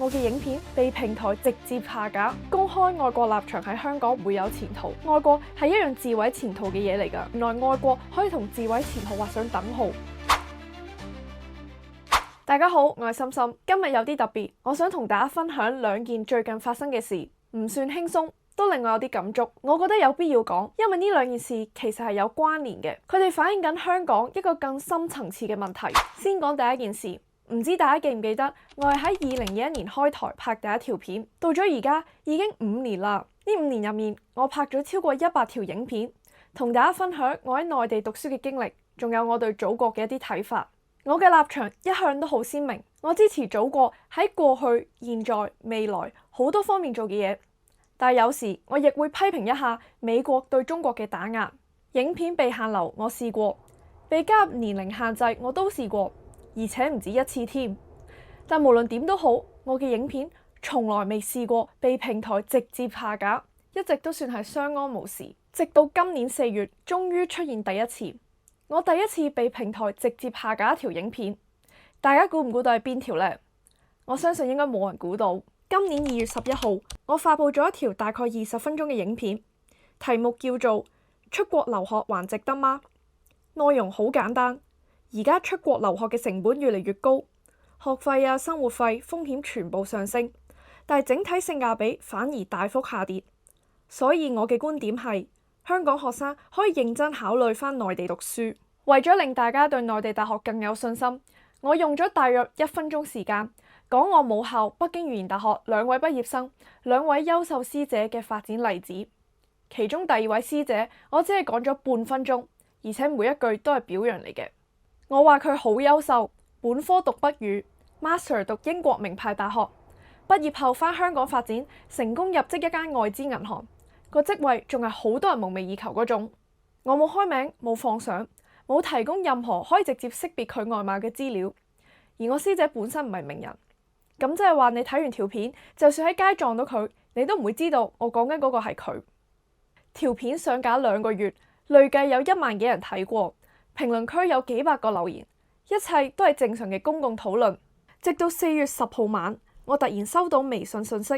我嘅影片被平台直接下架，公開愛國立場喺香港唔會有前途。愛國係一樣自毀前途嘅嘢嚟㗎，原來愛國可以同自毀前途畫上等號。大家好，我係心心，今日有啲特別，我想同大家分享兩件最近發生嘅事，唔算輕鬆，都令我有啲感觸。我覺得有必要講，因為呢兩件事其實係有關聯嘅，佢哋反映緊香港一個更深層次嘅問題。先講第一件事。唔知大家記唔記得，我係喺2021年開台拍第一條片，到咗而家已經5年啦。呢5年入面，我拍咗超過100條影片，同大家分享我喺內地讀書嘅經歷，仲有我對祖國嘅一啲睇法。我嘅立場一向都好鮮明，我支持祖國喺過去、現在、未來好多方面做嘅嘢，但係有時我亦會批評一下美國對中國嘅打壓。影片被限流我試過，被加入年齡限制我都試過。而且唔止一次添，但無論點都好，我嘅影片從來未試過被平台直接下架，一直都算係相安無事。直到今年4月，終於出現第一次，我第一次被平台直接下架一條影片。大家估唔估到係邊條呢？我相信應該冇人估到。今年2月11號，我發佈咗一條大概20分鐘嘅影片，題目叫做《出國留學還值得嗎》。內容好簡單。而家出國留學嘅成本越嚟越高，學費啊、生活費風險全部上升，但係整體性價比反而大幅下跌。所以我嘅觀點係，香港學生可以認真考慮返內地讀書。為咗令大家對內地大學更有信心，我用咗大約1分鐘時間講我母校北京語言大學2位畢業生、2位優秀師姐嘅發展例子。其中第2位師姐，我只係講咗半分鐘，而且每一句都係表揚嚟嘅。我話佢好優秀，本科讀北語，Master 讀英國名牌大學，畢業後返香港發展，成功入職一間外資銀行，個職位仲係好多人夢寐以求嗰種。我冇開名，冇放相，冇提供任何可以直接識別佢外貌嘅資料。而我師姐本身唔係名人，咁即係話你睇完條片，就算喺街撞到佢，你都唔會知道我講緊嗰個係佢。條片上架2個月，累計有1萬幾人睇過。評論區有幾百個留言，一切都係正常嘅公共討論。直到4月10號晚，我突然收到微信信息，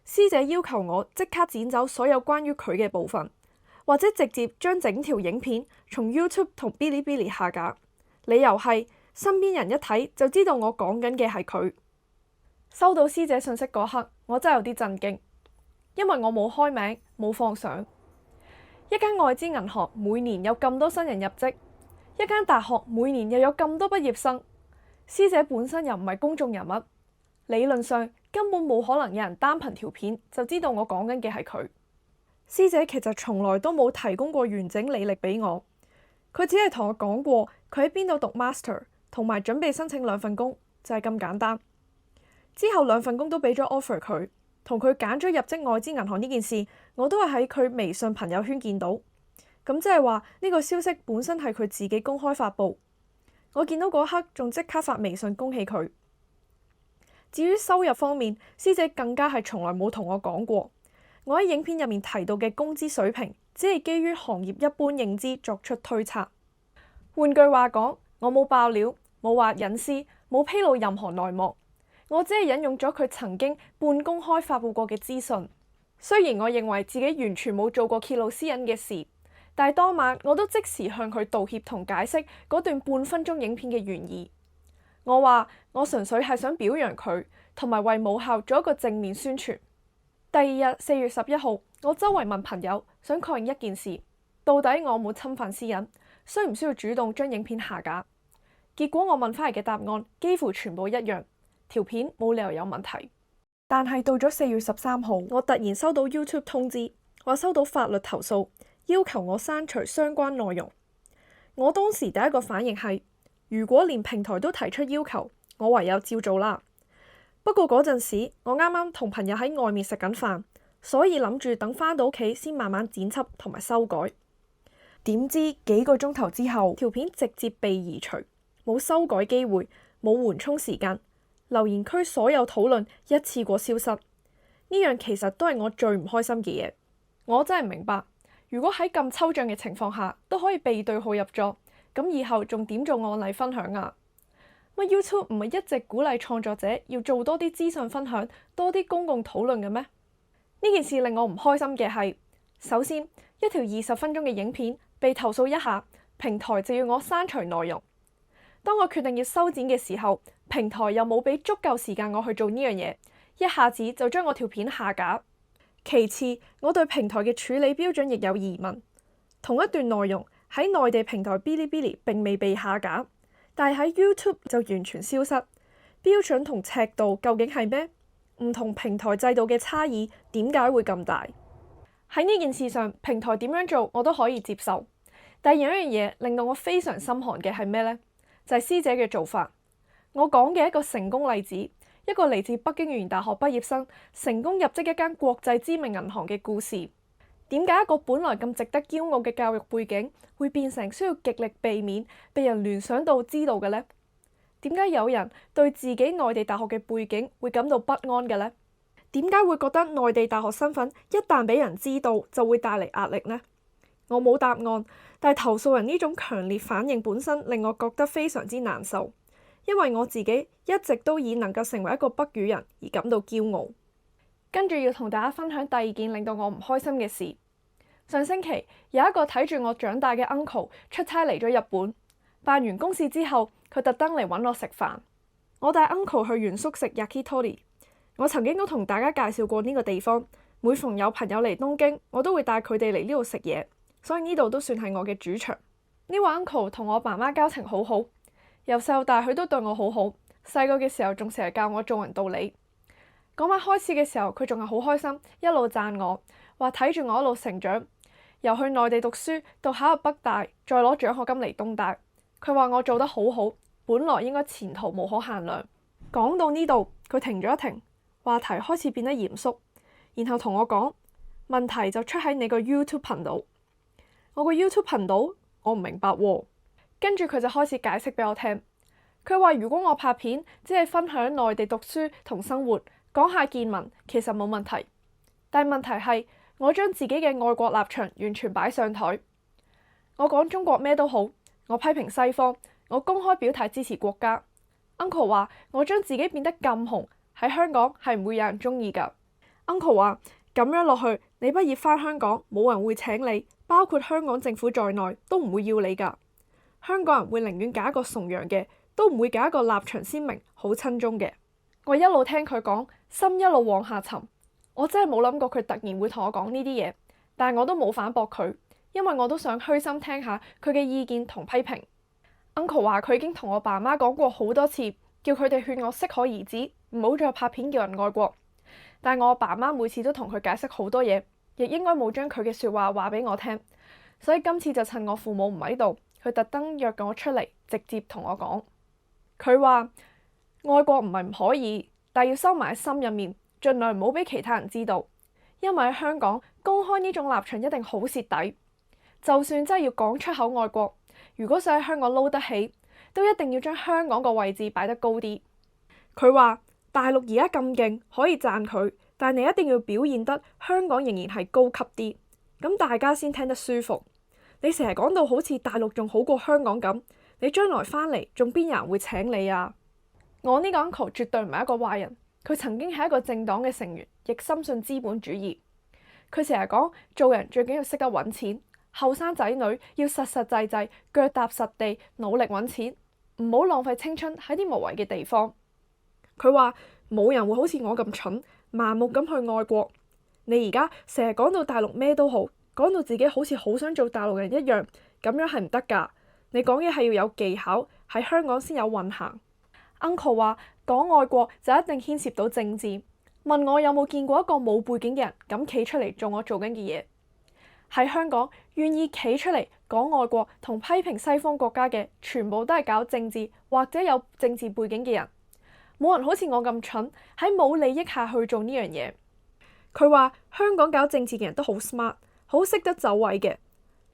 師姐要求我即刻剪走所有關於佢嘅部分，或者直接將整條影片從 YouTube 同 Bilibili 下架。理由係身邊人一睇就知道我講緊嘅係佢。收到師姐信息嗰刻，我真係有啲震驚，因為我冇開名，冇放相。一間外資銀行每年有咁多新人入職。一間大學每年又有咁多畢業生，師姐本身又唔係公眾人物，理論上根本冇可能有人單憑條片就知道我講緊嘅係佢。師姐其實從來都冇提供過完整履歷俾我，佢只係同我講過佢喺邊度讀 Master， 同埋準備申請2份工，就係咁簡單。之後2份工都俾咗 offer 佢，同佢揀咗入職外資銀行呢件事，我都係喺佢微信朋友圈見到。咁即係話呢個消息本身係佢自己公開發布，我見到嗰刻仲即刻發微信恭喜佢。至於收入方面，師姐更加係從來冇同我講過。我喺影片入面提到嘅工資水平，只係基於行業一般認知作出推測。換句話講，我冇爆料，冇話隱私，冇披露任何內幕，我只係引用咗佢曾經半公開發布過嘅資訊。雖然我認為自己完全冇做過揭露私隱嘅事，但係當晚我都即時向佢道歉同解釋嗰段半分鐘影片嘅原意。我話我純粹係想表揚佢，同埋為母校做一個正面宣傳。第2日4月11號，我周圍問朋友，想確認一件事，到底我冇侵犯私隱，需唔需要主動將影片下架？結果我問翻嚟嘅答案幾乎全部一樣，條片冇理由有問題。但係到咗4月13號，我突然收到 YouTube 通知，話收到法律投訴，要求我刪除相關內容。我當時第一個反應係，如果連平台都提出要求，我唯有照做啦。不過嗰陣時，我啱啱同朋友喺外面食緊飯，所以諗住等返到屋企先慢慢剪輯同埋修改。點知幾個鐘頭之後，條片直接被移除，冇修改機會，冇緩衝時間，留言區所有討論一次過消失。呢樣其實都係我最唔開心嘅嘢。我真係唔明白，如果喺咁抽象嘅情況下都可以被對號入座，咁以後仲點做案例分享啊？乜 YouTube 唔係一直鼓勵創作者要做多啲資訊分享，多啲公共討論嘅咩？呢件事令我唔開心嘅係，首先一條20分鐘嘅影片被投訴一下，平台就要我刪除內容。當我決定要修剪嘅時候，平台又冇俾足夠時間我去做呢樣嘢，一下子就將我條片下架。其次，我對平台嘅處理標準亦有疑問。同一段內容喺內地平台嗶哩嗶哩並未被下架，但係喺 YouTube 就完全消失。標準同尺度究竟係咩？唔同平台制度嘅差異點解會咁大？喺呢件事上，平台點樣做我都可以接受。但有一樣嘢令到我非常心寒嘅係咩呢？就係師姐嘅做法。我講嘅一個成功例子，一個嚟自北京語言大學畢業生成功入職一間國際知名銀行嘅故事。點解一個本來咁值得驕傲嘅教育背景，會變成需要極力避免被人聯想到知道嘅呢？點解有人對自己內地大學嘅背景會感到不安嘅呢？點解會覺得內地大學身份一旦俾人知道就會帶嚟壓力呢？我冇答案，但係投訴人呢種強烈反應本身令我覺得非常之難受，因為我自己一直都以能夠成為一個北語人而感到驕傲。跟住要同大家分享第二件令到我唔開心嘅事。上星期有一個睇住我長大嘅 uncle 出差嚟咗日本，辦完公事之後，佢特登嚟揾我食飯。我帶 uncle 去原宿食 yakitori。我曾經都同大家介紹過呢個地方，每逢有朋友嚟東京，我都會帶佢哋嚟呢度食嘢，所以呢度都算係我嘅主場。呢位 uncle 同我爸媽交情好好，由細到大佢都對我好好。細個嘅時候仲成日教我做人道理。嗰晚開始嘅時候，佢仲係好開心，一路讚我，話睇住我一路成長，由去內地讀書到考入北大，再攞獎學金嚟東大。佢話我做得好好，本來應該前途無可限量。講到呢度，佢停咗一停，話題開始變得嚴肅，然後同我講，問題就出喺你個 YouTube 頻道。我個 YouTube 頻道？我唔明白喎。跟住佢就開始解釋俾我聽。佢話如果我拍片只係分享內地讀書同生活，講下見聞，其實冇問題。但問題係我將自己嘅愛國立場完全擺上台。我講中國咩都好，我批評西方，我公開表態支持國家。Uncle 話我將自己變得咁紅，喺香港係唔會有人中意㗎。Uncle 話咁樣落去，你畢業返香港，冇人會請你，包括香港政府在內都唔會要你㗎。香港人會寧願揀一個崇洋嘅，都唔會揀一個立場鮮明、好親中嘅。我一路聽佢講，心一路往下沉。我真係冇諗過佢突然會同我講呢啲嘢，但係我都冇反駁佢，因為我都想虛心聽下佢嘅意見同批評。Uncle 話佢已經同我爸媽講過好多次，叫佢哋勸我適可而止，唔好再拍片叫人愛國。但我爸媽每次都同佢解釋好多嘢，亦應該冇將佢嘅說話話俾我聽。所以今次就趁我父母唔喺度，佢特登約我出嚟，直接同我講。佢話愛國唔係唔可以，但要收埋喺心入面，盡量唔好俾其他人知道。因為喺香港公開呢種立場一定好蝕底。就算真係要講出口愛國，如果想喺香港撈得起，都一定要將香港個位置擺得高啲。佢話大陸而家咁勁，可以讚佢，但你一定要表現得香港仍然係高級啲，咁大家先聽得舒服。你成日講到好似大陸仲好過香港咁，你將來返嚟仲邊有人會請你啊？我呢個 uncle 絕對唔係一個壞人，佢曾經係一個政黨嘅成員，亦深信資本主義。佢成日講做人最緊要識得揾錢，後生仔女要實實際際腳踏實地努力揾錢，唔好浪費青春喺啲無謂嘅地方。佢話冇人會好似我咁蠢，盲目咁去愛國。你而家成日講到大陸咩都好，講到自己好似好想做大陸人一樣，咁樣係唔得㗎。你講嘢係要有技巧，喺香港先有運行。Uncle 話講愛國就一定牽涉到政治，問我有冇見過一個冇背景嘅人咁企出嚟做我做緊嘅嘢。喺香港願意企出嚟講愛國同批評西方國家嘅，全部都係搞政治或者有政治背景嘅人。冇人好似我咁蠢，喺冇利益下去做呢樣嘢。佢話香港搞政治嘅人都好 smart， 好識得走位嘅。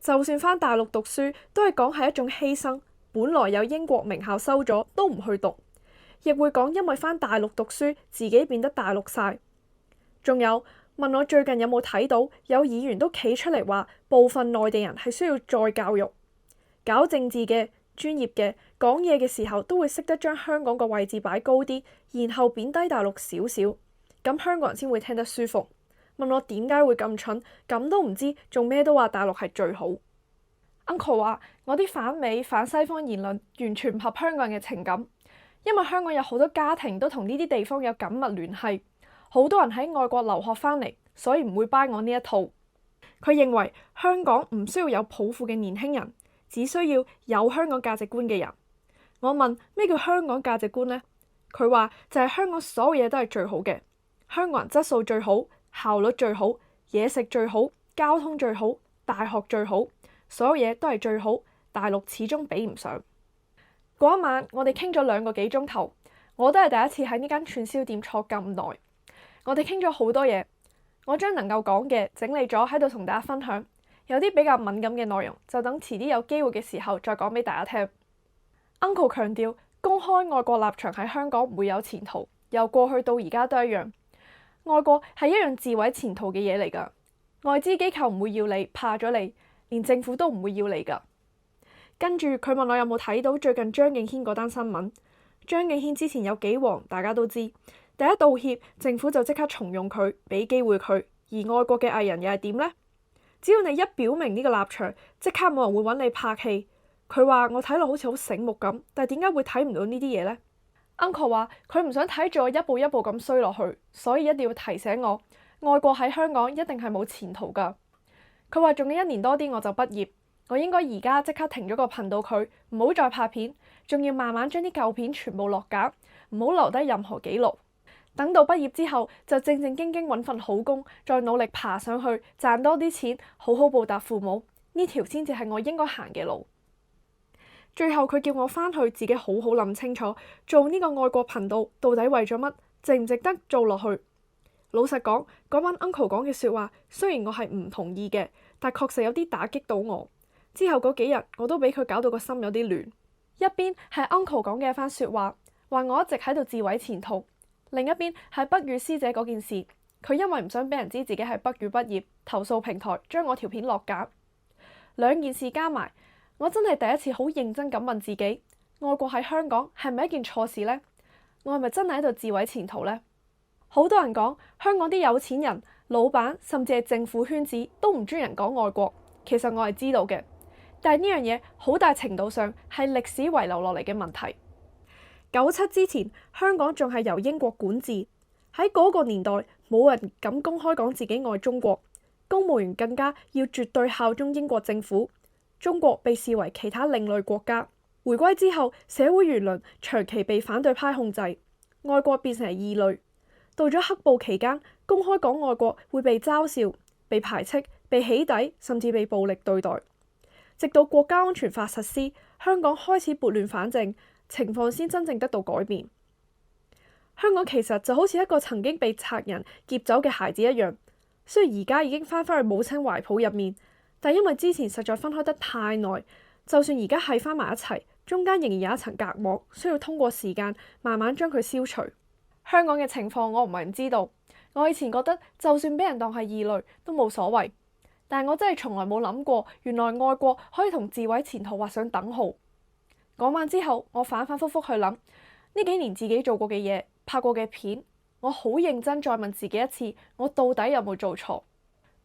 就算返大陸讀書，都係講係一種犧牲。本來有英國名校收咗，都唔去讀，亦會講因為返大陸讀書，自己變得大陸晒。仲有問我最近有冇睇到有議員都企出嚟話，部分內地人係需要再教育。搞政治嘅專業嘅，講嘢嘅時候都會識得將香港個位置擺高啲，然後貶低大陸少少，咁香港人先會聽得舒服。問我點解會咁蠢，咁都唔知，做咩都話大陸係最好。Uncle 話我啲反美反西方言論完全唔合香港人嘅情感，因為香港有好多家庭都同呢啲地方有緊密聯繫，好多人喺外國留學翻嚟，所以唔會 buy 我呢一套。佢認為香港唔需要有抱負嘅年輕人，只需要有香港價值觀嘅人。我問咩叫香港價值觀呢？佢話就係香港所有嘢都係最好嘅，香港人質素最好，效率最好，嘢食最好，交通最好，大學最好，所有嘢都係最好，大陸始終比唔上。嗰一晚我哋傾咗2個幾鐘頭，我都係第一次喺呢間串燒店坐咁耐。我哋傾咗好多嘢，我將能夠講嘅整理咗喺度同大家分享，有啲比較敏感嘅內容就等遲啲有機會嘅時候再講俾大家聽。Uncle 強調公開外國立場喺香港唔會有前途，由過去到而家都一樣。外國係一樣自毀前途嘅嘢嚟㗎，外資機構唔會要你，怕咗你，連政府都唔會要你㗎。跟住佢問我有冇睇到最近張敬軒嗰單新聞。張敬軒之前有幾黃，大家都知。第一道歉，政府就即刻重用佢，俾機會佢。而外國嘅藝人又係點呢？只要你一表明呢個立場，即刻冇人會揾你拍戲。佢話我睇落好似好醒目咁，但係點解會睇唔到呢啲嘢呢？Uncle 話佢唔想睇住我一步一步咁衰落去，所以一定要提醒我，外國喺香港一定係冇前途㗎。佢話仲有1年多啲我就畢業，我應該而家即刻停咗個頻道佢，唔好再拍片，仲要慢慢將啲舊片全部落架，唔好留低任何記錄。等到畢業之後，就正正經經揾份好工，再努力爬上去，賺多啲錢，好好報答父母。呢條先至係我應該行嘅路。最後佢叫我返去自己好好諗清楚，做呢個愛國頻道到底為咗乜，值唔值得做落去？老實講，嗰晚 Uncle 講嘅説話，雖然我係唔同意嘅，但確實有啲打擊到我。之後嗰幾日，我都俾佢搞到個心有啲亂。一邊係 Uncle 講嘅一番説話，話我一直喺度自毀前途；另一邊係北語師姐嗰件事，佢因為唔想俾人知自己係北語畢業，投訴平台將我條片落架。2件事加埋，我真係第一次好認真咁問自己，愛國喺香港係咪一件錯事呢？我係咪真係喺度自毀前途呢？好多人講香港啲有錢人、老闆甚至係政府圈子都唔中意人講愛國，其實我係知道嘅，但係呢樣嘢好大程度上係歷史遺留落嚟嘅問題。97之前，香港仲係由英國管治，喺嗰個年代冇人敢公開講自己愛中國，公務員更加要絕對效忠英國政府。中國被視為其他另類國家。回歸之後，社會輿論長期被反對派控制，愛國變成係異類。到咗黑暴期間，公開講愛國會被嘲笑、被排斥、被起底，甚至被暴力對待。直到國家安全法實施，香港開始撥亂反正，情況先真正得到改變。香港其實就好似一個曾經被賊人劫走嘅孩子一樣，雖然而家已經翻返去母親懷抱入面，但因為之前實在分開得太耐，就算而家係翻埋一齊，中間仍然有一層隔膜，需要通過時間慢慢將佢消除。香港嘅情況我唔係唔知道，我以前覺得就算俾人當係異類都冇所謂，但係我真係從來冇諗過，原來愛國可以同自毀前途畫上等號。嗰晚之後，我反反覆覆去諗呢幾年自己做過嘅嘢、拍過嘅片，我好認真再問自己一次，我到底有冇做錯？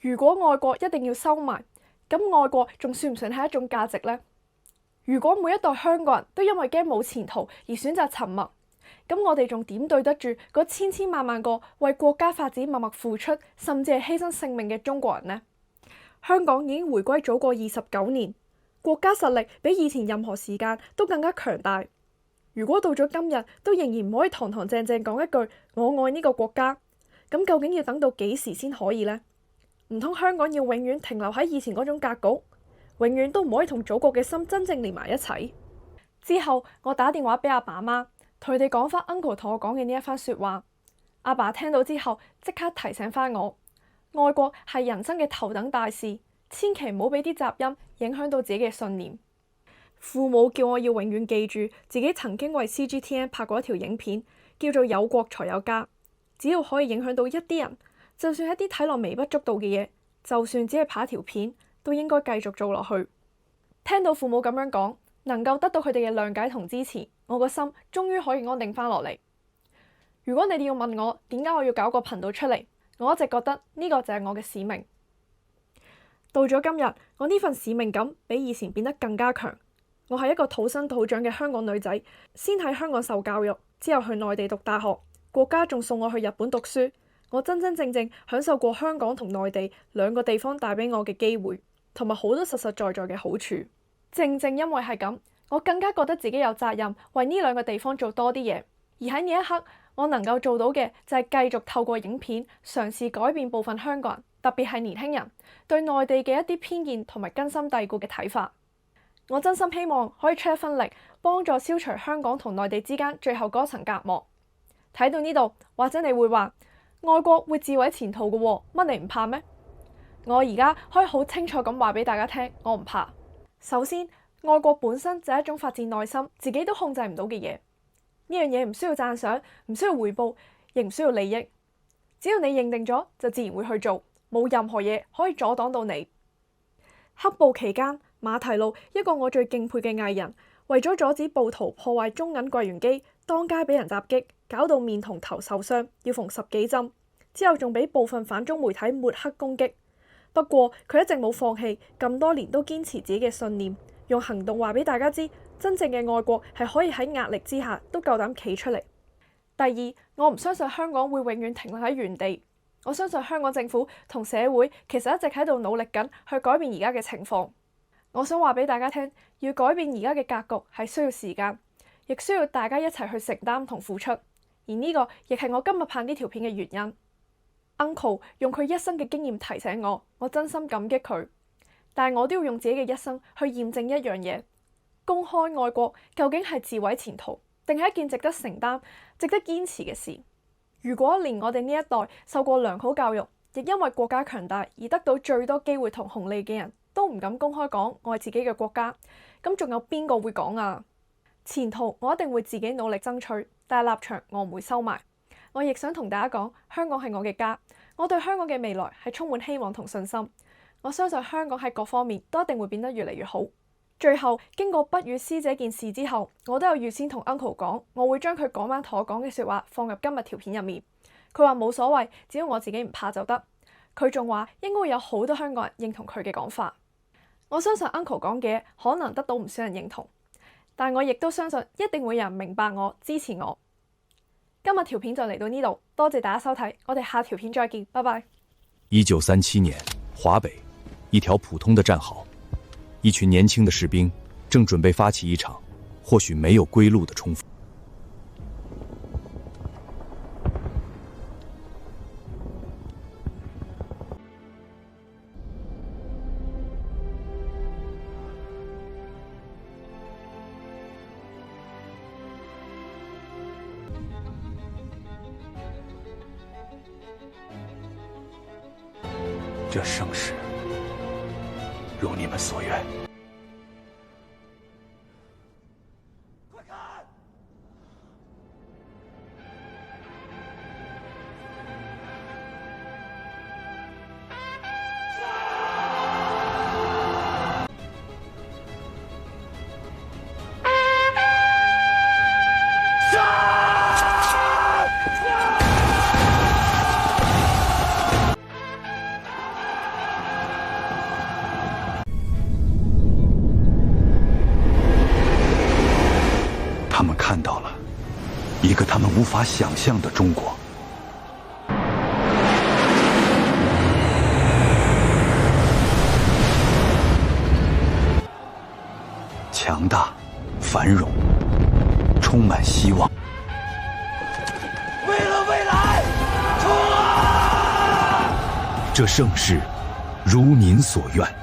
如果愛國一定要收埋，咁愛國仲算唔算係一種價值呢？如果每一代香港人都因為驚冇前途而選擇沉默，咁我哋仲點對得住嗰千萬萬個為國家發展默默付出，甚至係犧牲性命嘅中國人呢？香港已經回歸早過29年，國家實力比以前任何時間都更加強大。如果到咗今日都仍然唔可以堂堂正正講一句我愛呢個國家，咁究竟要等到幾時先可以呢？唔通香港要永遠停留喺以前嗰種格局，永遠都唔可以同祖國嘅心真正連埋一齊？之後我打電話俾阿爸媽，同佢哋講翻 Uncle 同我講嘅呢一番說話。阿爸聽到之後即刻提醒翻我，愛國係人生嘅頭等大事，千祈唔好俾啲雜音影響到自己嘅信念。父母叫我要永遠記住自己曾經為 CGTN 拍過一條影片，叫做有國才有家。只要可以影響到一啲人，就算一啲睇落微不足道嘅嘢，就算只係拍一條片，都應該繼續做落去。聽到父母咁樣講，能夠得到佢哋嘅諒解同支持，我個心終於可以安定翻落嚟。如果你哋要問我點解我要搞個頻道出嚟，我一直覺得呢個就係我嘅使命。到咗今日，我呢份使命感比以前變得更加強。我係一個土生土長嘅香港女仔，先喺香港受教育，之後去內地讀大學，國家仲送我去日本讀書。我真真正正享受過香港同內地兩個地方帶俾我嘅機會，同埋好多實實在在嘅好處。正正因為係咁，我更加覺得自己有責任為呢兩個地方做多啲嘢。而喺呢一刻，我能夠做到嘅就係繼續透過影片嘗試改變部分香港人，特別係年輕人對內地嘅一啲偏見同埋根深蒂固嘅睇法。我真心希望可以出一分力，幫助消除香港同內地之間最後嗰層隔膜。睇到呢度，或者你會話外國會自毀前途嘅喎，乜你唔怕咩？我而家可以好清楚咁話俾大家聽，我唔怕。首先，愛國本身就係一種發自內心、自己都控制唔到嘅嘢。呢樣嘢唔需要讚賞，唔需要回報，亦唔需要利益。只要你認定咗，就自然會去做，冇任何嘢可以阻擋到你。黑暴期間，馬蹄路一個我最敬佩嘅藝人，為咗阻止暴徒破壞中銀櫃員機，當街俾人襲擊，搞到面同頭受傷，要縫10幾針，之後仲俾部分反中媒體抹黑攻擊。不過佢一直冇放棄，咁多年都堅持自己嘅信念，用行動話俾大家知，真正嘅愛國係可以喺壓力之下都夠膽企出嚟。第二，我唔相信香港會永遠停留喺原地，我相信香港政府同社會其實一直喺度努力緊去改變而家嘅情況。我想話俾大家聽，要改變而家嘅格局係需要時間，亦需要大家一齊去承擔同付出。而呢個亦係我今日拍呢條片嘅原因。Uncle 用佢一生嘅經驗提醒我，我真心感激佢。但係我都要用自己嘅一生去驗證一樣嘢：公開愛國究竟係自毀前途，定係一件值得承擔、值得堅持嘅事？如果連我哋呢一代受過良好教育，亦因為國家強大而得到最多機會同紅利嘅人都唔敢公開講愛自己嘅國家，咁仲有邊個會講啊？前途我一定會自己努力爭取，但係立場我唔會收埋。我亦想同大家講，香港係我嘅家，我對香港嘅未來係充滿希望同信心。我相信香港喺各方面都一定會變得越嚟越好。最後，經過不與師這件事之後，我都有預先同 Uncle 講，我會將佢嗰晚同我講嘅說話放入今日條片入面。佢話冇所謂，只要我自己唔怕就得。佢仲話應該會有好多香港人認同佢嘅講法。我相信 Uncle 講嘅嘢可能得到唔少人認同，但我亦都相信一定會有人明白我、支持我。今日條片就嚟到呢度，多謝大家收睇，我哋下條片再見，拜拜。1937年，華北，一條普通的戰壕，一群年輕的士兵正準備發起一場或許沒有歸路的衝鋒。这盛世如你们所愿。快看！他们看到了一个他们无法想象的中国。强大、繁荣、充满希望。为了未来，冲啊！这盛世如您所愿。